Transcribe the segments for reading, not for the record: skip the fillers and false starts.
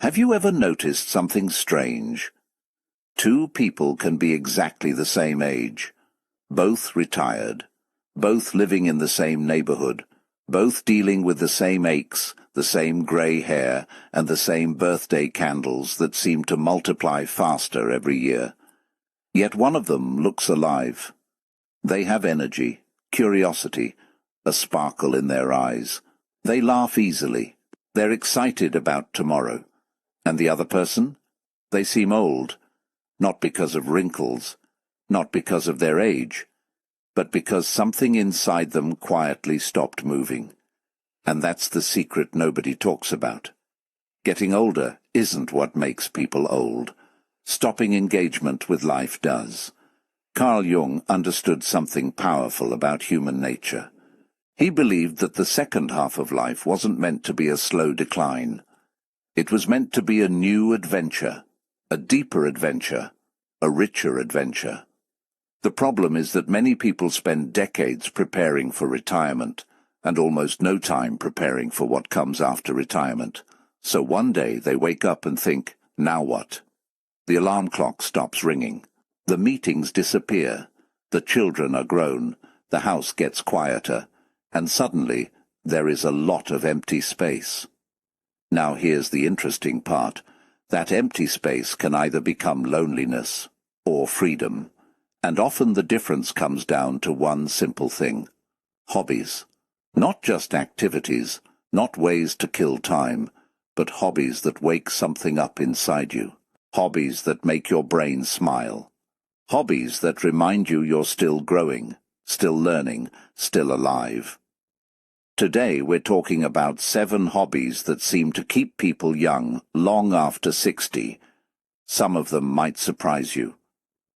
Have you ever noticed something strange? Two people can be exactly the same age, both retired, both living in the same neighborhood, both dealing with the same aches, the same grey hair, and the same birthday candles that seem to multiply faster every year. Yet one of them looks alive. They have energy, curiosity, a sparkle in their eyes. They laugh easily. They're excited about tomorrow. And the other person? They seem old, not because of wrinkles, not because of their age, but because something inside them quietly stopped moving. And that's the secret nobody talks about. Getting older isn't what makes people old. Stopping engagement with life does. Carl Jung understood something powerful about human nature. He believed that the second half of life wasn't meant to be a slow decline. It was meant to be a new adventure, a deeper adventure, a richer adventure. The problem is that many people spend decades preparing for retirement, and almost no time preparing for what comes after retirement. So one day they wake up and think, now what? The alarm clock stops ringing. The meetings disappear. The children are grown. The house gets quieter. And suddenly there is a lot of empty space. Now here's the interesting part. That empty space can either become loneliness or freedom. And often the difference comes down to one simple thing. Hobbies. Not just activities, not ways to kill time, but hobbies that wake something up inside you. Hobbies that make your brain smile. Hobbies that remind you you're still growing, still learning, still alive. Today we're talking about 7 hobbies that seem to keep people young long after 60. Some of them might surprise you.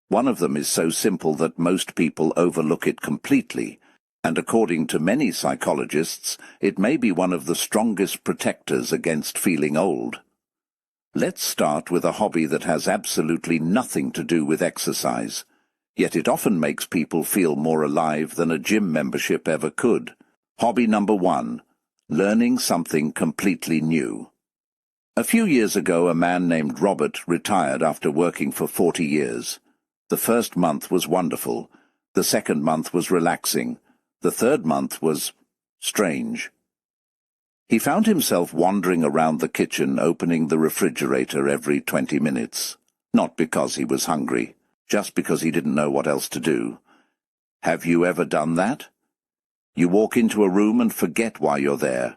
One of them is so simple that most people overlook it completely, and according to many psychologists, it may be one of the strongest protectors against feeling old. Let's start with a hobby that has absolutely nothing to do with exercise, yet it often makes people feel more alive than a gym membership ever could. Hobby number 1, learning something completely new. A few years ago, a man named Robert retired after working for 40 years. The first month was wonderful. The second month was relaxing. The third month was strange. He found himself wandering around the kitchen, opening the refrigerator every 20 minutes. Not because he was hungry, just because he didn't know what else to do. Have you ever done that? You walk into a room and forget why you're there,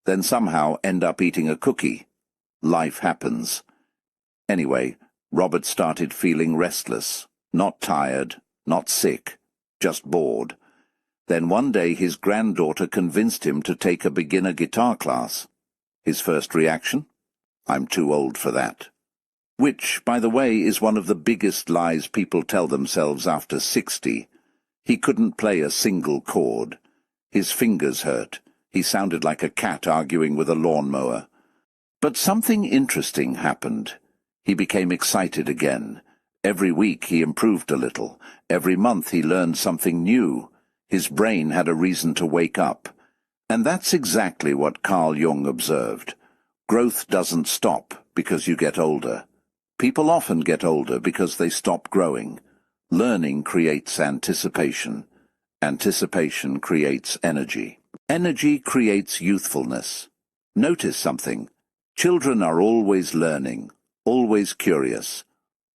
then somehow end up eating a cookie. Life happens. Anyway, Robert started feeling restless, not tired, not sick, just bored. Then one day his granddaughter convinced him to take a beginner guitar class. His first reaction? I'm too old for that. Which, by the way, is one of the biggest lies people tell themselves after 60. He couldn't play a single chord. His fingers hurt. He sounded like a cat arguing with a lawnmower. But something interesting happened. He became excited again. Every week he improved a little. Every month he learned something new. His brain had a reason to wake up. And that's exactly what Carl Jung observed. Growth doesn't stop because you get older. People often get older because they stop growing. Learning creates anticipation. Anticipation creates energy. Energy creates youthfulness. Notice something. Children are always learning, always curious,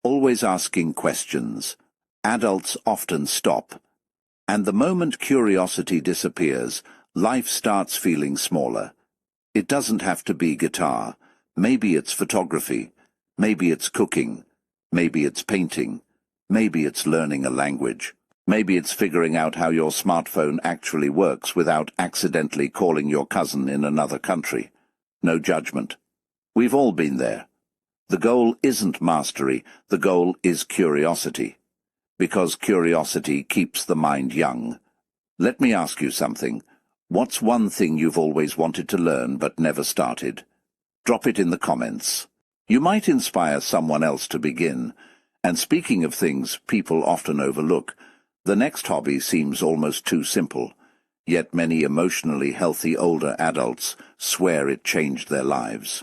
always asking questions. Adults often stop. And the moment curiosity disappears, life starts feeling smaller. It doesn't have to be guitar. Maybe it's photography. Maybe it's cooking. Maybe it's painting. Maybe it's learning a language. Maybe it's figuring out how your smartphone actually works without accidentally calling your cousin in another country. No judgment. We've all been there. The goal isn't mastery, the goal is curiosity. Because curiosity keeps the mind young. Let me ask you something. What's one thing you've always wanted to learn but never started? Drop it in the comments. You might inspire someone else to begin. And speaking of things people often overlook, the next hobby seems almost too simple, yet many emotionally healthy older adults swear it changed their lives.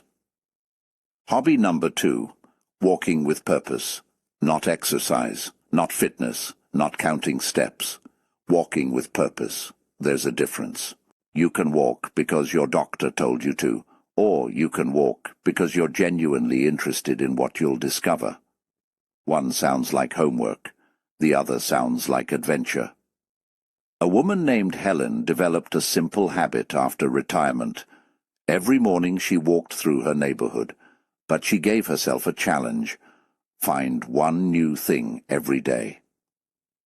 Hobby number 2, walking with purpose. Not exercise, not fitness, not counting steps. Walking with purpose. There's a difference. You can walk because your doctor told you to, or you can walk because you're genuinely interested in what you'll discover. One sounds like homework, the other sounds like adventure. A woman named Helen developed a simple habit after retirement. Every morning she walked through her neighborhood, but she gave herself a challenge: find one new thing every day.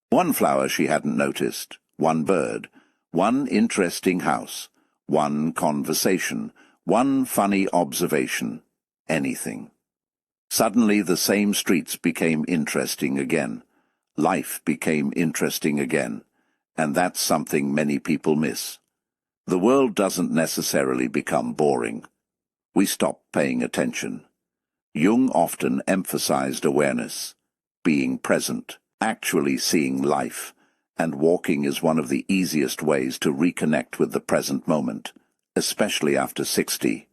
One flower she hadn't noticed, one bird, one interesting house, one conversation, one funny observation, anything. Suddenly the same streets became interesting again. Life became interesting again, and that's something many people miss. The world doesn't necessarily become boring. We stop paying attention. Jung often emphasized awareness, being present, actually seeing life, and walking is one of the easiest ways to reconnect with the present moment, especially after 60.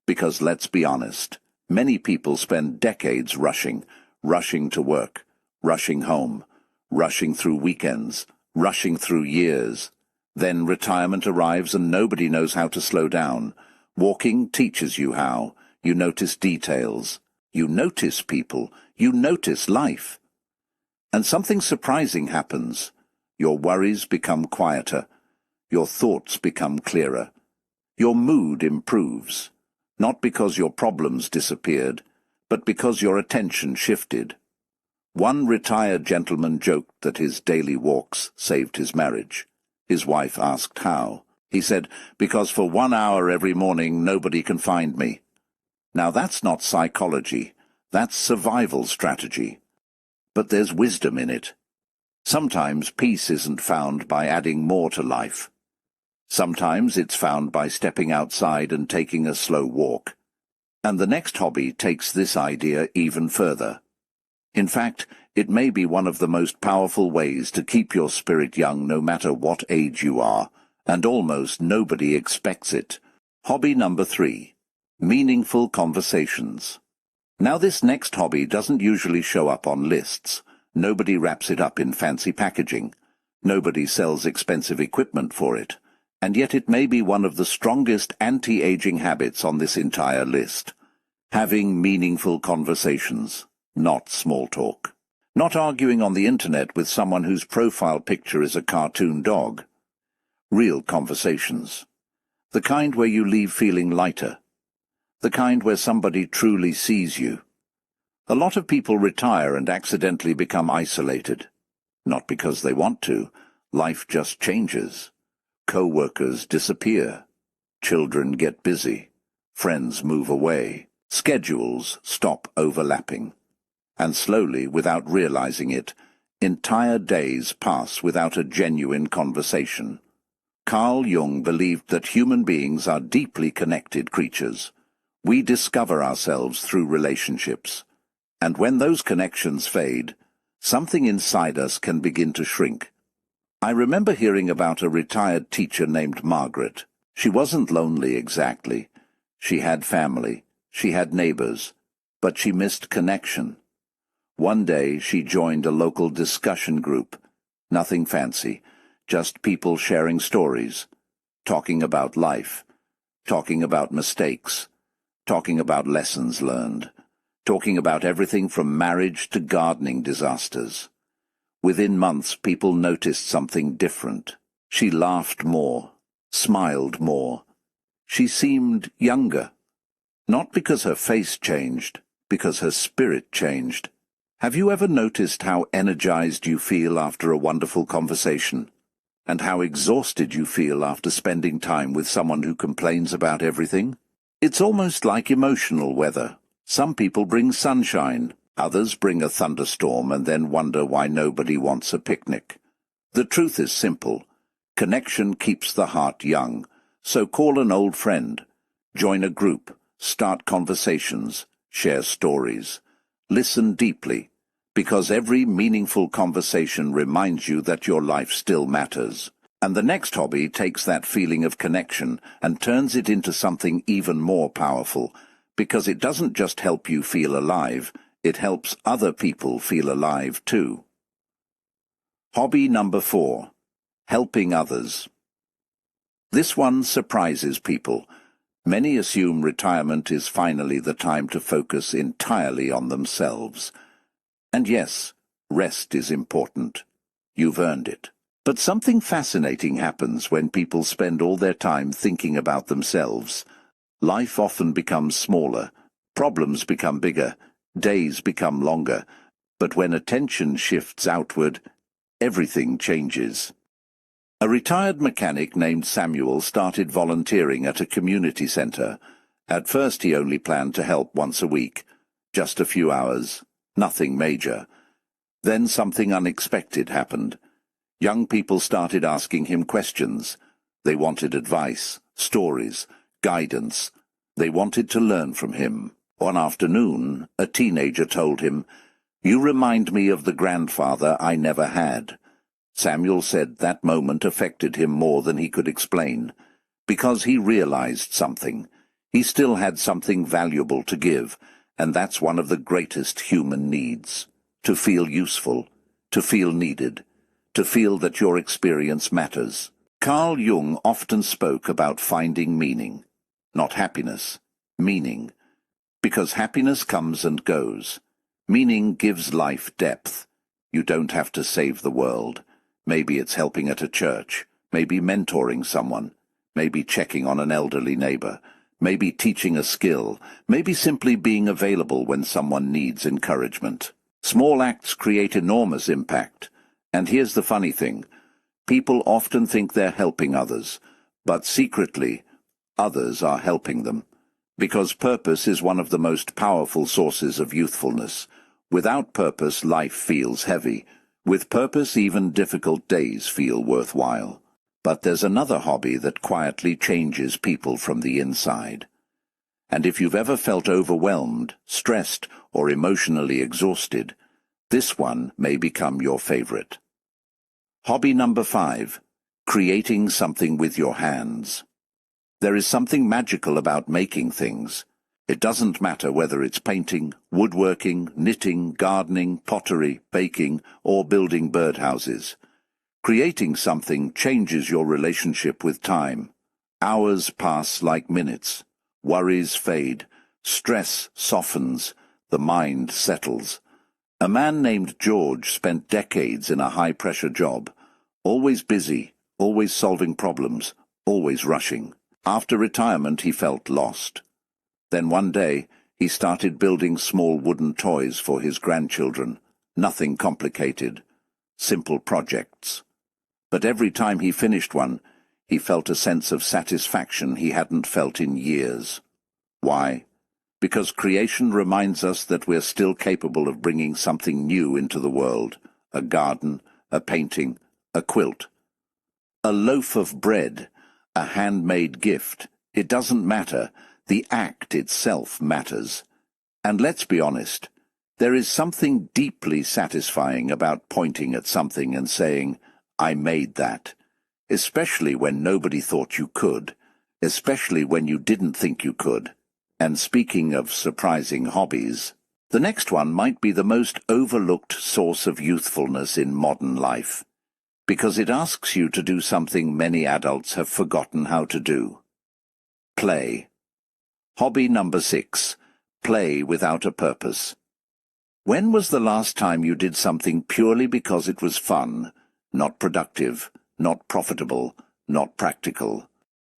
Because let's be honest, many people spend decades rushing to work, rushing home, rushing through weekends, rushing through years. Then retirement arrives and nobody knows how to slow down. Walking teaches you how. You notice details. You notice people. You notice life. And something surprising happens. Your worries become quieter. Your thoughts become clearer. Your mood improves. Not because your problems disappeared, but because your attention shifted. One retired gentleman joked that his daily walks saved his marriage. His wife asked how. He said, "Because for 1 hour every morning nobody can find me." Now that's not psychology, that's survival strategy. But there's wisdom in it. Sometimes peace isn't found by adding more to life. Sometimes it's found by stepping outside and taking a slow walk. And the next hobby takes this idea even further. In fact, it may be one of the most powerful ways to keep your spirit young no matter what age you are, and almost nobody expects it. Hobby number 3, meaningful conversations. Now this next hobby doesn't usually show up on lists. Nobody wraps it up in fancy packaging. Nobody sells expensive equipment for it. And yet it may be one of the strongest anti-aging habits on this entire list. Having meaningful conversations, not small talk. Not arguing on the internet with someone whose profile picture is a cartoon dog. Real conversations. The kind where you leave feeling lighter. The kind where somebody truly sees you. A lot of people retire and accidentally become isolated. Not because they want to. Life just changes. Co-workers disappear. Children get busy. Friends move away. Schedules stop overlapping. And slowly, without realizing it, entire days pass without a genuine conversation. Carl Jung believed that human beings are deeply connected creatures. We discover ourselves through relationships. And when those connections fade, something inside us can begin to shrink. I remember hearing about a retired teacher named Margaret. She wasn't lonely exactly. She had family. She had neighbors. But she missed connection. One day she joined a local discussion group. Nothing fancy, just people sharing stories, talking about life, talking about mistakes, talking about lessons learned, talking about everything from marriage to gardening disasters. Within months, people noticed something different. She laughed more, smiled more. She seemed younger. Not because her face changed, because her spirit changed. Have you ever noticed how energized you feel after a wonderful conversation? And how exhausted you feel after spending time with someone who complains about everything? It's almost like emotional weather. Some people bring sunshine. Others bring a thunderstorm and then wonder why nobody wants a picnic. The truth is simple. Connection keeps the heart young. So call an old friend. Join a group. Start conversations. Share stories. Listen deeply. Because every meaningful conversation reminds you that your life still matters. And the next hobby takes that feeling of connection and turns it into something even more powerful. because it doesn't just help you feel alive, it helps other people feel alive too. Hobby number 4. Helping others. This one surprises people. Many assume retirement is finally the time to focus entirely on themselves. And yes, rest is important. You've earned it. But something fascinating happens when people spend all their time thinking about themselves. Life often becomes smaller, problems become bigger, days become longer, but when attention shifts outward, everything changes. A retired mechanic named Samuel started volunteering at a community center. At first he only planned to help once a week, just a few hours, nothing major. Then something unexpected happened. Young people started asking him questions. They wanted advice, stories, guidance. They wanted to learn from him. One afternoon, a teenager told him, "You remind me of the grandfather I never had." Samuel said that moment affected him more than he could explain, because he realized something. He still had something valuable to give, and that's one of the greatest human needs. To feel useful, to feel needed, to feel that your experience matters. Carl Jung often spoke about finding meaning, not happiness, meaning. Because happiness comes and goes. Meaning gives life depth. You don't have to save the world. Maybe it's helping at a church, maybe mentoring someone, maybe checking on an elderly neighbor, maybe teaching a skill, maybe simply being available when someone needs encouragement. Small acts create enormous impact. And here's the funny thing. People often think they're helping others, but secretly, others are helping them. Because purpose is one of the most powerful sources of youthfulness. Without purpose, life feels heavy. With purpose, even difficult days feel worthwhile. But there's another hobby that quietly changes people from the inside. And if you've ever felt overwhelmed, stressed, or emotionally exhausted, this one may become your favorite. Hobby number 5. Creating something with your hands. There is something magical about making things. It doesn't matter whether it's painting, woodworking, knitting, gardening, pottery, baking, or building birdhouses. Creating something changes your relationship with time. Hours pass like minutes. Worries fade. Stress softens. The mind settles. A man named George spent decades in a high-pressure job. Always busy, always solving problems, always rushing. After retirement, he felt lost. Then one day, he started building small wooden toys for his grandchildren. Nothing complicated. Simple projects. But every time he finished one, he felt a sense of satisfaction he hadn't felt in years. Why? Because creation reminds us that we're still capable of bringing something new into the world. A garden, a painting, a quilt. A loaf of bread, a handmade gift. It doesn't matter. The act itself matters. And let's be honest, there is something deeply satisfying about pointing at something and saying, "I made that." Especially when nobody thought you could. Especially when you didn't think you could. And speaking of surprising hobbies, the next one might be the most overlooked source of youthfulness in modern life, because it asks you to do something many adults have forgotten how to do. Play. Hobby number 6. Play without a purpose. When was the last time you did something purely because it was fun, not productive, not profitable, not practical?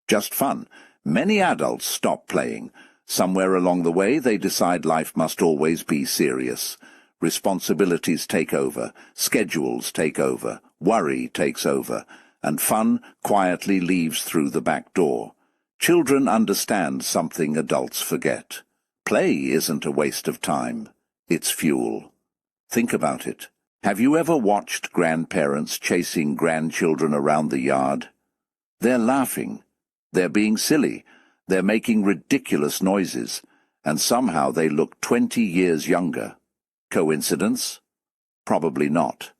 Just fun. Many adults stop playing. Somewhere along the way they decide life must always be serious. Responsibilities take over, schedules take over, worry takes over, and fun quietly leaves through the back door. Children understand something adults forget. Play isn't a waste of time. It's fuel. Think about it. Have you ever watched grandparents chasing grandchildren around the yard? They're laughing. They're being silly. They're making ridiculous noises. And somehow they look 20 years younger. Coincidence? Probably not.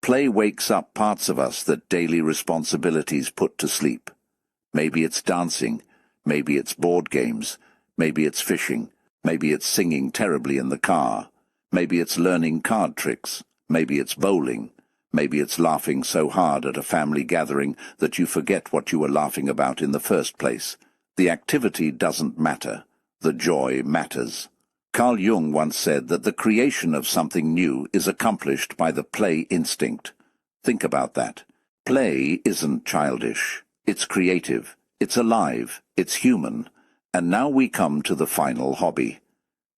Play wakes up parts of us that daily responsibilities put to sleep. Maybe it's dancing, maybe it's board games, Maybe it's fishing. Maybe it's singing terribly in the car. Maybe it's learning card tricks. Maybe it's bowling. Maybe it's laughing so hard at a family gathering that you forget what you were laughing about in the first place. The activity doesn't matter. The joy matters. Carl Jung once said that the creation of something new is accomplished by the play instinct. Think about that. Play isn't childish. It's creative. It's alive. It's human. And now we come to the final hobby.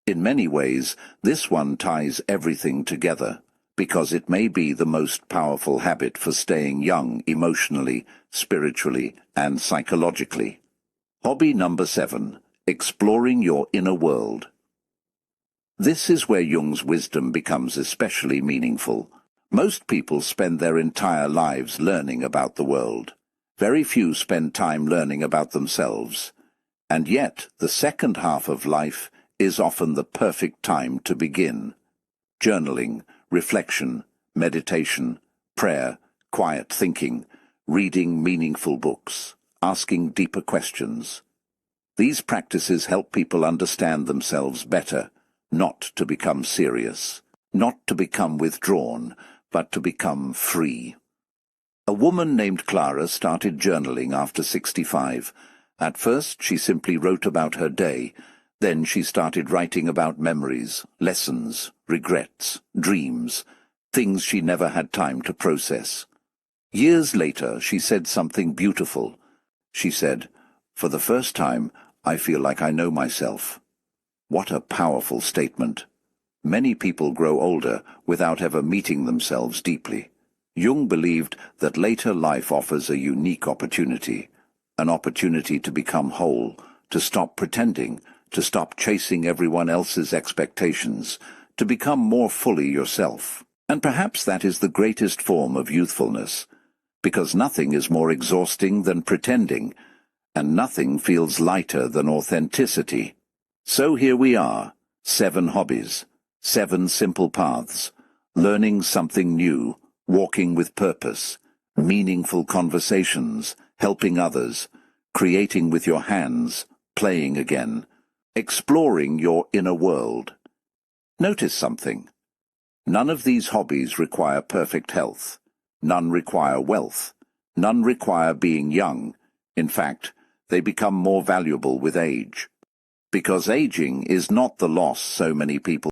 In many ways, this one ties everything together, because it may be the most powerful habit for staying young emotionally, spiritually, and psychologically. Hobby number 7. Exploring your inner world. This is where Jung's wisdom becomes especially meaningful. Most people spend their entire lives learning about the world. Very few spend time learning about themselves. And yet, the second half of life is often the perfect time to begin. Journaling, reflection, meditation, prayer, quiet thinking, reading meaningful books, asking deeper questions. These practices help people understand themselves better, not to become serious, not to become withdrawn, but to become free. A woman named Clara started journaling after 65. At first, she simply wrote about her day. Then she started writing about memories, lessons, regrets, dreams, things she never had time to process. Years later, she said something beautiful. She said, "For the first time, I feel like I know myself." What a powerful statement. Many people grow older without ever meeting themselves deeply. Jung believed that later life offers a unique opportunity, an opportunity to become whole, to stop pretending, to stop chasing everyone else's expectations, to become more fully yourself. And perhaps that is the greatest form of youthfulness, because nothing is more exhausting than pretending, and nothing feels lighter than authenticity. So here we are, 7 hobbies, 7 simple paths, learning something new, walking with purpose, meaningful conversations, helping others, creating with your hands, playing again, exploring your inner world. Notice something. None of these hobbies require perfect health. None require wealth. None require being young. In fact, they become more valuable with age. Because aging is not the loss so many people